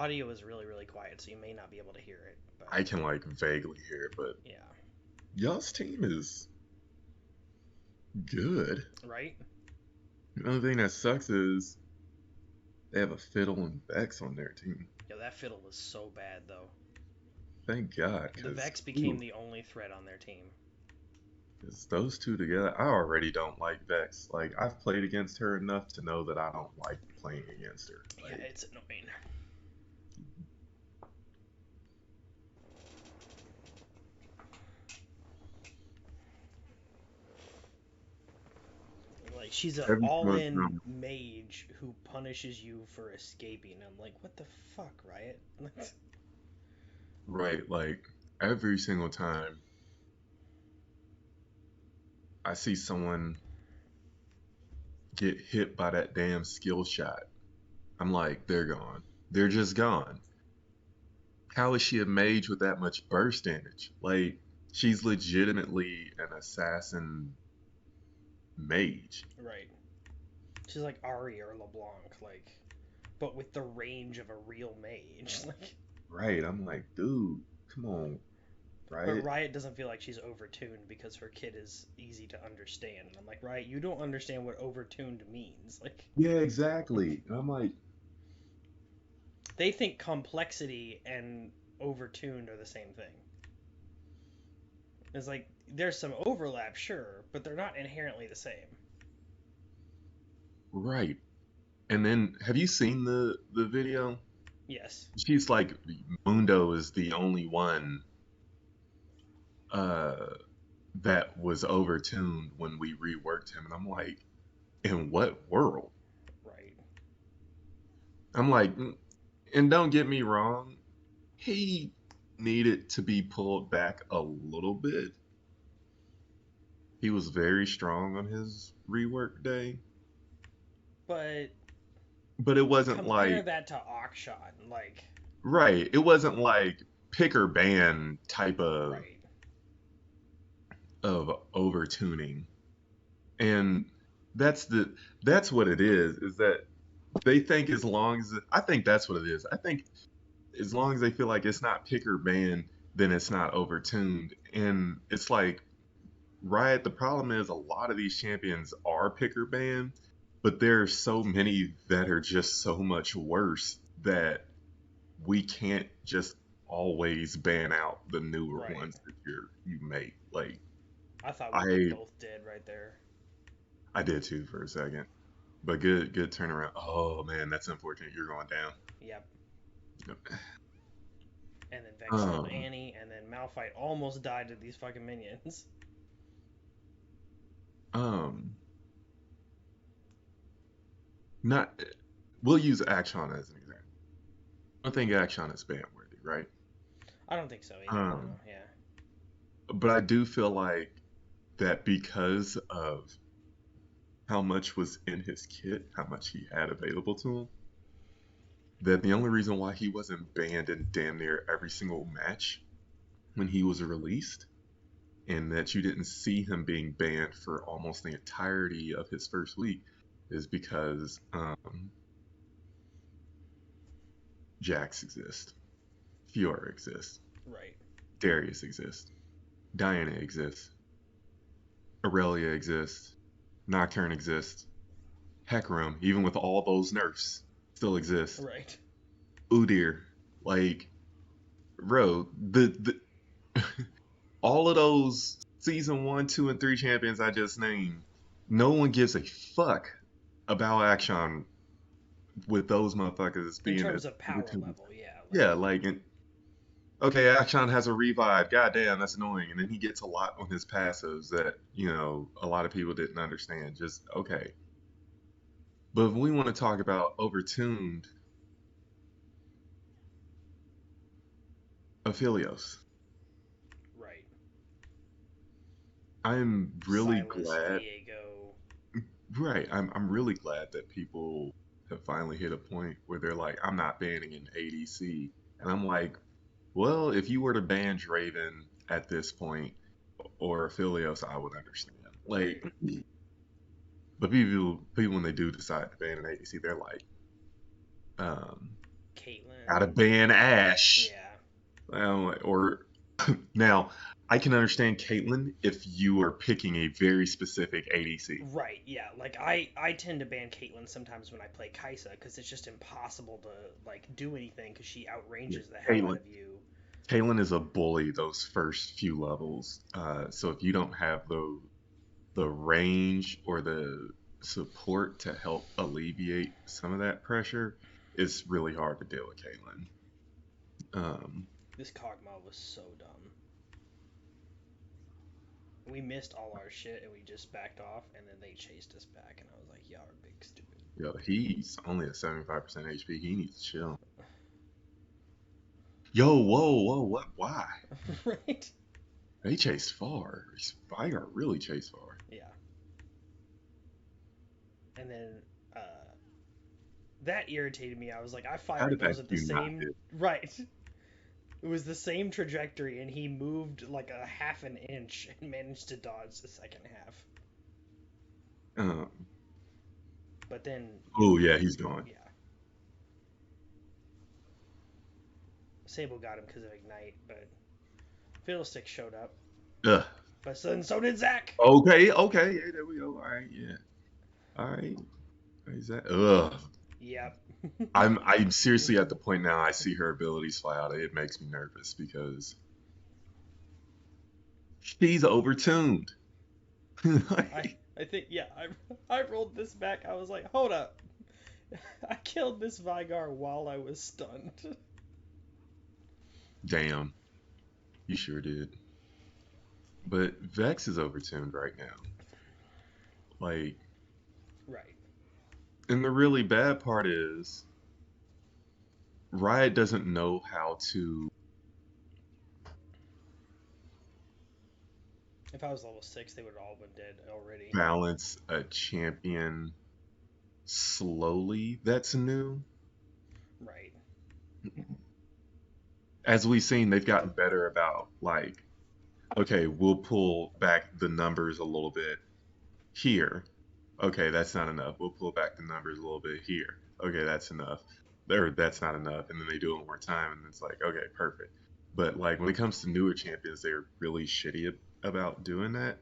audio is really, really quiet, so you may not be able to hear it. But I can like vaguely hear it, but yeah, y'all's team is good. right? The only thing that sucks is they have a Fiddle and Vex on their team. Yeah, that fiddle was so bad though. Thank God, The because Vex became the only threat on their team. those two together, I already don't like Vex. Like I've played against her enough to know that I don't like playing against her. Yeah, Like it's annoying. Like she's an every single all-in time, mage who punishes you for escaping. I'm like, what the fuck, Riot? right? Like every single time I see someone get hit by that damn skill shot, I'm like, they're gone. They're just gone. How is she a mage with that much burst damage? Like, she's legitimately an assassin mage. Right. She's like Ari or LeBlanc, like, but with the range of a real mage. Like, Right. I'm like, dude, come on, but right? Riot doesn't feel like she's overtuned because her kit is easy to understand. And I'm like, Riot, you don't understand what overtuned means. Like, Yeah, exactly. And I'm like, they think complexity and overtuned are the same thing. It's like there's some overlap, sure, but they're not inherently the same. right. And then have you seen the video? Yes. She's like, Mundo is the only one uh that was overtuned when we reworked him. And I'm like, in what world? Right. I'm like, and don't get me wrong, he needed to be pulled back a little bit. He was very strong on his rework day, But but it wasn't compare like, that to Akshan, like, right, it wasn't like pick or ban type right. of overtuning. And that's the that's what it is that they think as long as I think that's what it is. I think as long as they feel like it's not pick or ban, then it's not overtuned. And it's like Riot, the problem is a lot of these champions are picker banned, but there are so many that are just so much worse that we can't just always ban out the newer Right. ones that you make. Like I thought we were I both dead right there. I did too for a second. But good turnaround. Oh man, that's unfortunate. You're going down. Yep. Yep. And then Vex killed Um Annie, and then Malphite almost died to these fucking minions. um not we'll use Action as an example. I think Action is ban worthy, right? I don't think so either. No, Um yeah. but I do feel like that because of how much was in his kit, how much he had available to him, that the only reason why he wasn't banned in damn near every single match when he was released, and that you didn't see him being banned for almost the entirety of his first week, is because Jax exists, Fiora exists, Right. Darius exists, Diana exists, Aurelia exists, Nocturne exists, Hecarim, even with all those nerfs, still exists. Right. Udyr, like, bro, the all of those season one, two, and three champions I just named, no one gives a fuck about Action with those motherfuckers In being terms as of power overtuned. level, yeah. Yeah, Like, like, okay, Action has a revive. God damn, that's annoying. And then he gets a lot on his passives that, a lot of people didn't understand. Just, okay. But if we want to talk about overtuned Aphelios, right. I'm really Silas, glad. Viego. Right. I'm really glad that people have finally hit a point where they're like, I'm not banning an ADC. And I'm like, well, if you were to ban Draven at this point or Aphelios, I would understand. Right. Like, but people when they do decide to ban an ADC, they're like, um, Caitlyn. Gotta ban Ash. Yeah. Or now, I can understand Caitlyn if you are picking a very specific ADC. Right, yeah. Like I tend to ban Caitlyn sometimes when I play Kaisa because it's just impossible to like do anything because she Yeah, outranges the hell out Caitlyn. of you. Caitlyn is a bully those first few levels. So if you don't have the range or the support to help alleviate some of that pressure, it's really hard to deal with Caitlyn. Um, This Kog'Maw was so dumb. We missed all our shit and we just backed off and then they chased us back and I was like, y'all are big stupid. Yo, he's only at 75% HP. He needs to chill. Yo, whoa, whoa, what? Why? Right? They chased far. Spire really chased far. Yeah. And then uh that irritated me. I was like, I How fired did that those at the do not same hit? right. It was the same trajectory and he moved like a half an inch and managed to dodge the second half. Um, But then, oh yeah, he's gone. yeah, Sable got him because of Ignite, but Fiddlestick showed up. Ugh. But then so did Zac. Okay, okay, yeah, there we go. All right, yeah, all right. Is that? Ugh. Yep. I'm seriously at the point now. I see her abilities fly out. It makes me nervous because she's overtuned. I Like, I think yeah. I rolled this back. I was like, hold up. I killed this Vigar while I was stunned. damn, you sure did. But Vex is overtuned right now. Like, Right. and the really bad part is Riot doesn't know how to If I was level 6, they would have all been dead already. balance a champion slowly that's new. Right. As we've seen, they've gotten better about like, okay, we'll pull back the numbers a little bit here. Okay, that's not enough. We'll pull back the numbers a little bit here. Okay, that's enough. Or that's not enough. And then they do it one more time, and it's like, okay, perfect. But like when it comes to newer champions, they're really shitty about doing that.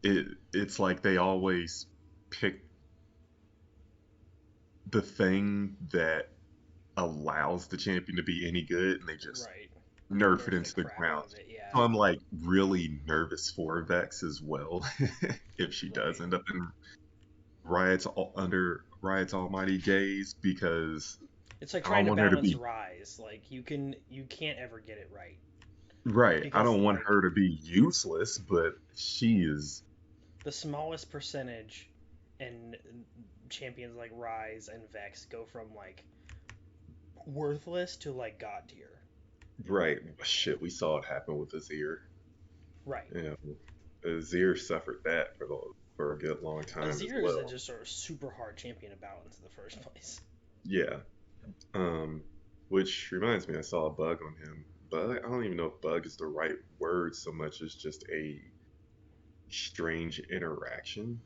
It's like they always pick the thing that allows the champion to be any good, and they just Right. nerf it Nerf the into the crap ground. out of it. Yeah. So I'm like really nervous for Vex as well if she does Right. end up in under Riot's almighty gaze because It's like I trying don't to want her to balance be Rise. Like you can't ever get it right right. I because don't want like her to be useless, but she is the smallest percentage and champions like Rise and Vex go from like worthless to like god tier. right. Shit, we saw it happen with Azir. Right. You know, Azir suffered that for a good long time as Azir is a well. just sort of super hard champion to balance in the first place. Yeah. Um, which reminds me, I saw a bug on him. Bug? I don't even know if bug is the right word so much as just a strange interaction.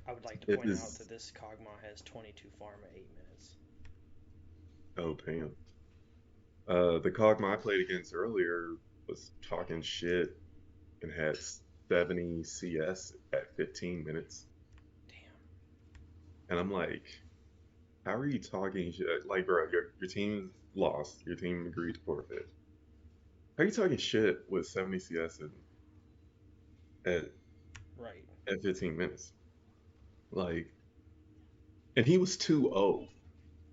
I would like to It point out is. that this Kog'Maw has 22 farm at 8 minutes. Oh, damn. The Kog'Maw I played against earlier was talking shit and had 70 CS at 15 minutes. Damn. And I'm like, how are you talking shit? Like, bro, your team lost. Your team agreed to forfeit. How are you talking shit with 70 CS at, Right. at 15 minutes? Like, and he was 2-0.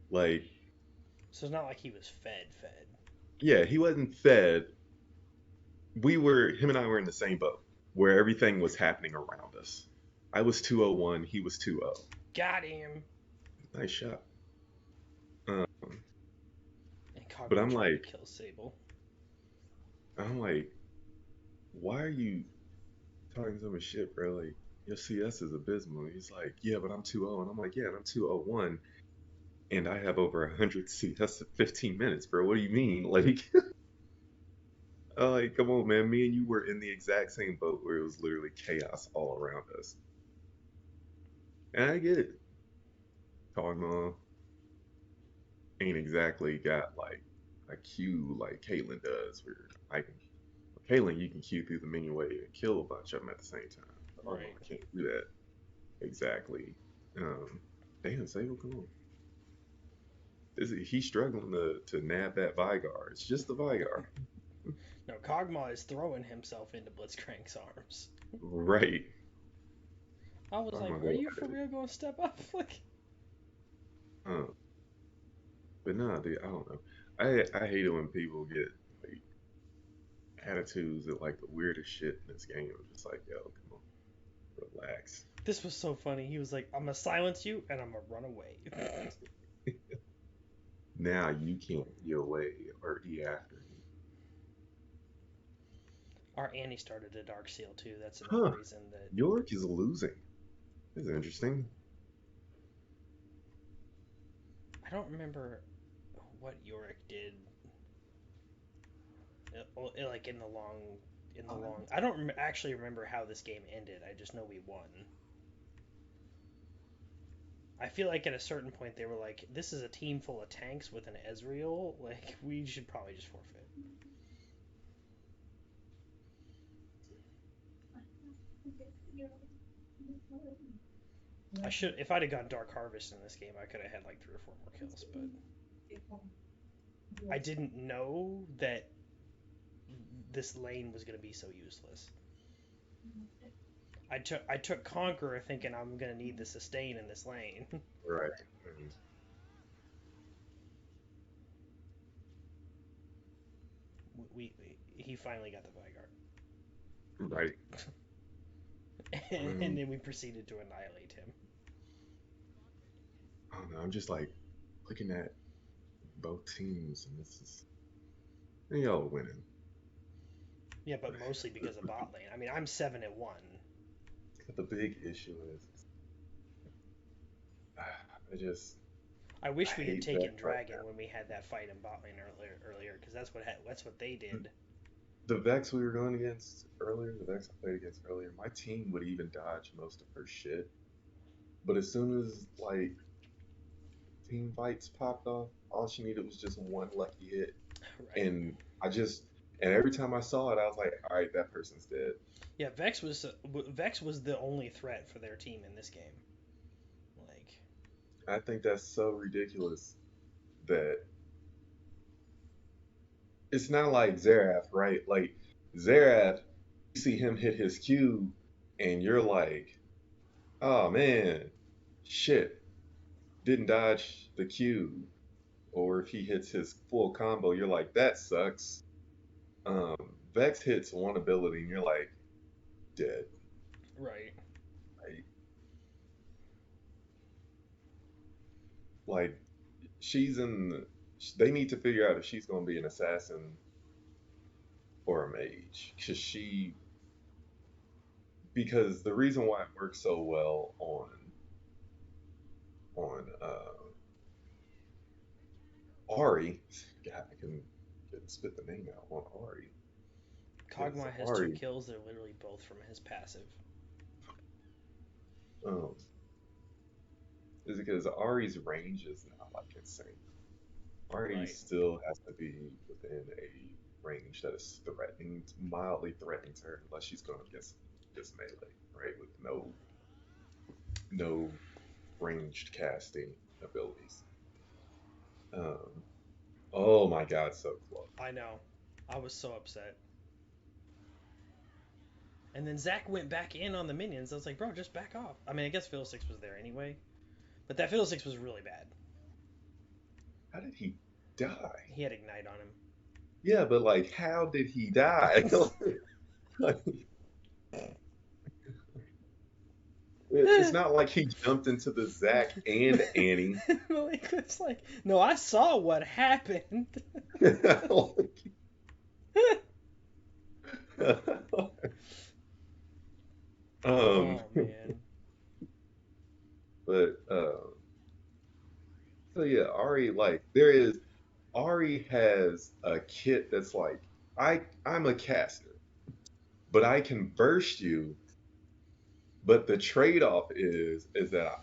Like, So it's not like he was fed. yeah, he wasn't fed. Him and I were in the same boat where everything was happening around us. I was 201, he was 2-0. Got him. Nice shot. Um, And but Kog'Maw tried to kill Sable. I'm like, why are you talking so much shit, bro? Like, your CS is abysmal. He's like, yeah, but I'm 2-0. And I'm like, yeah, and I'm 201. And I have over 100 CS in 15 minutes, bro. What do you mean? Like, come on, man. Me and you were in the exact same boat where it was literally chaos all around us. And I get it. Talking ain't exactly got like a Q like Caitlyn does, where I can Caitlyn you can Q through the menu way and kill a bunch of them at the same time. Right. I can't do that exactly. Um, damn, Sable, come on. He's struggling to nab that Vigar. It's just the Vigar. No, Kog'Maw is throwing himself into Blitzcrank's arms. Right. I was I'm like, gonna are go you at for it. real gonna step up? Like, But nah, dude, I don't know. I hate it when people get like attitudes at like the weirdest shit in this game. I'm just like, yo, come on, relax. this was so funny. He was like, I'm gonna silence you and I'm gonna run away. Now you can't be away or be after me. Our Annie started a Dark Seal too. That's another Huh. reason that York is losing. That's interesting. I don't remember what Yorick did. Like in the long. I don't actually remember how this game ended. I just know we won. I feel like at a certain point they were like, "This is a team full of tanks with an Ezreal. Like we should probably just forfeit." I should, if I'd have gone Dark Harvest in this game, I could have had like 3 or 4 more kills. But I didn't know that this lane was gonna be so useless. I took Conqueror thinking I'm gonna need the sustain in this lane. Right. He finally got the Right. Vigard, and Um, then we proceeded to annihilate him. I don't know. I'm just like looking at both teams, and this is they all winning. Yeah, but mostly because of bot lane. I mean, I'm 7-1. But the big issue is, I just I I wish we had hate that taken right Dragon when we had that fight in bot lane earlier, because that's what they now. did. The Vex we were going against earlier, the Vex I played against earlier, my team would even dodge most of her shit. But as soon as like team fights popped off, all she needed was just one lucky hit, Right. and I just and every time I saw it, I was like, all right, that person's dead. Yeah, Vex was the only threat for their team in this game. Like, I think that's so ridiculous that it's not like Xerath, right? Like Xerath, you see him hit his Q, and you're like, oh man, shit, didn't dodge the Q. Or if he hits his full combo, you're like, that sucks. Um, Vex hits one ability, and you're like, dead. right. Like, like she's in. They need to figure out if she's going to be an assassin or a mage, because the reason why it works so well on Ari, God, I can spit the name out on Ari, because Kog'Maw has two Ari, kills. They're literally both from his passive. um, is because Ari's range is not like insane. Ari Right. still has to be within a range that is threatening, mildly threatening to her, unless she's going against just melee, right, with no ranged casting abilities. Um, oh my God, so close. I know. I was so upset. And then Zach went back in on the minions. I was like, bro, just back off. I mean, I guess Fiddlesticks was there anyway, but that Fiddlesticks was really bad. How did he die? He had Ignite on him. Yeah, but like, how did he die? Like, it's not like he jumped into the Zac and Annie. Malik was like, no, I saw what happened. um, Oh man. but so yeah, Ari like there is Ari has a kit that's like I'm a caster, but I can burst you. But the trade-off is that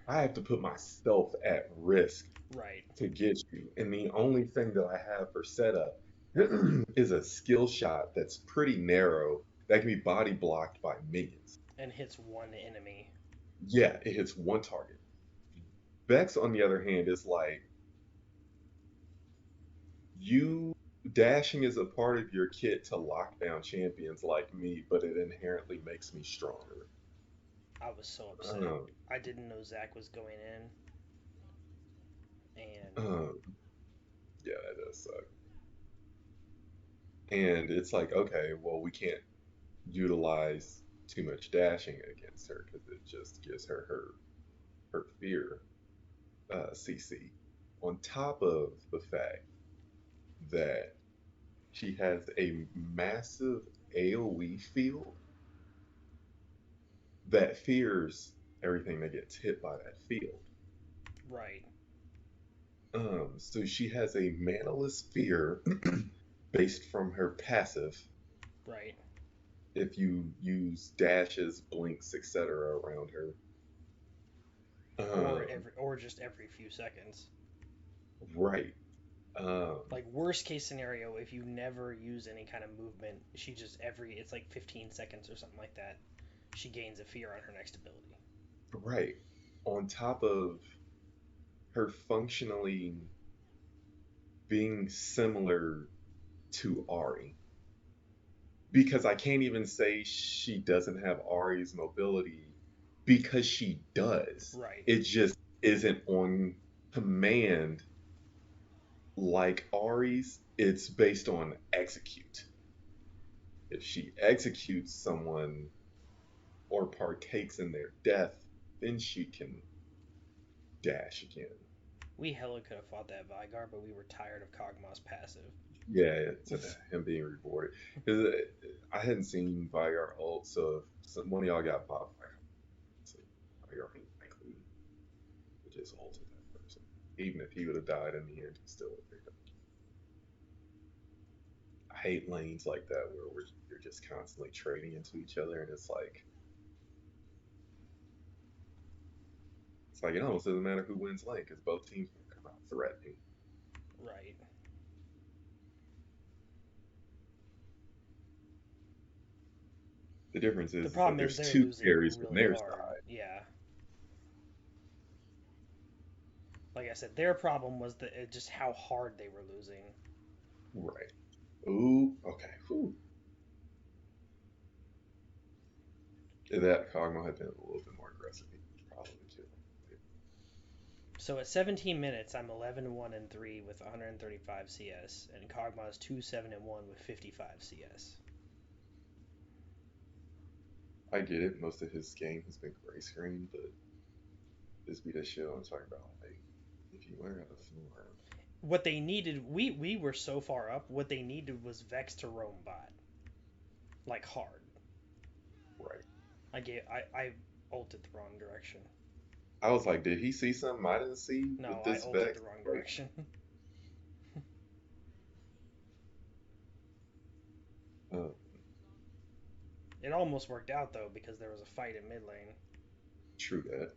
I have to put myself at risk Right. to get you. And the only thing that I have for setup is a skill shot that's pretty narrow that can be body blocked by minions. And hits one enemy. Yeah, it hits one target. Vex, on the other hand, is like you dashing is a part of your kit to lock down champions like me, but it inherently makes me stronger. I was so upset. Um, I didn't know Zach was going in, and um, yeah, that does suck. And it's like, okay, well, we can't utilize too much dashing against her because it just gives her fear CC. On top of the fact that she has a massive AoE field that fears everything that gets hit by that field. right, So she has a manaless fear based from her passive. right, If you use dashes, blinks, etc. around her, um, or just every few seconds. right? Um, Like worst case scenario, if you never use any kind of movement, she just it's like 15 seconds or something like that. She gains a fear on her next ability. right. On top of her functionally being similar to Ari, because I can't even say she doesn't have Ari's mobility because she does. Right. It just isn't on command like Ari's. It's based on execute. If she executes someone or partakes in their death, then she can dash again. We hella could have fought that Vigar, but we were tired of Kog'Maw's passive. Yeah, to him being rewarded. Because I hadn't seen Vigar ult, so if one of y'all got popped, so Vigar likely would just ulted that person. Even if he would have died in the end, he still would have. I hate lanes like that where you're just constantly trading into each other, and it's like it almost doesn't matter who wins lane because both teams will come out threatening. Right. The difference The is that problem is there's they're two losing carries from really their hard. side. Yeah. Like I said, their problem was just how hard they were losing. Right. Ooh, okay. Whew. If that Kog'Maw had been a little bit more aggressive, he probably killed him. So at 17 minutes, I'm 11-1 and 3 with 135 CS, and Kog'Maw's 2-7 and 1 with 55 CS. I get it. Most of his game has been gray screen, but this be the shit I'm talking about. Like, if you learn how to floor, What they needed, we were so far up. What they needed was Vex to roam bot, like hard. right? I ulted the wrong direction. I was like, did he see something I didn't see No, with I this ulted Vex? the wrong Like, direction. uh, It almost worked out though because there was a fight in mid lane. true that.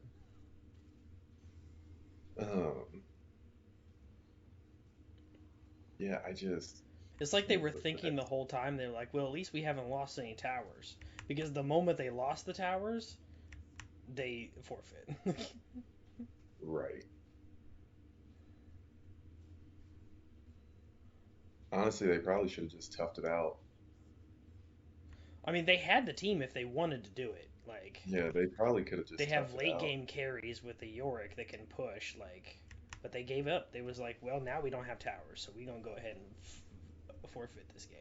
Um, yeah, I just It's like they can't were with thinking that. the whole time. They're like, well, at least we haven't lost any towers. Because the moment they lost the towers, they forfeit. Right. Honestly, they probably should have just toughed it out. I mean, they had the team if they wanted to do it. Like, Yeah, they probably could have they just have toughed it late out. game carries with the Yorick that can push. Like, but they gave up. They was like, well, now we don't have towers, so we gonna go ahead and forfeit this game.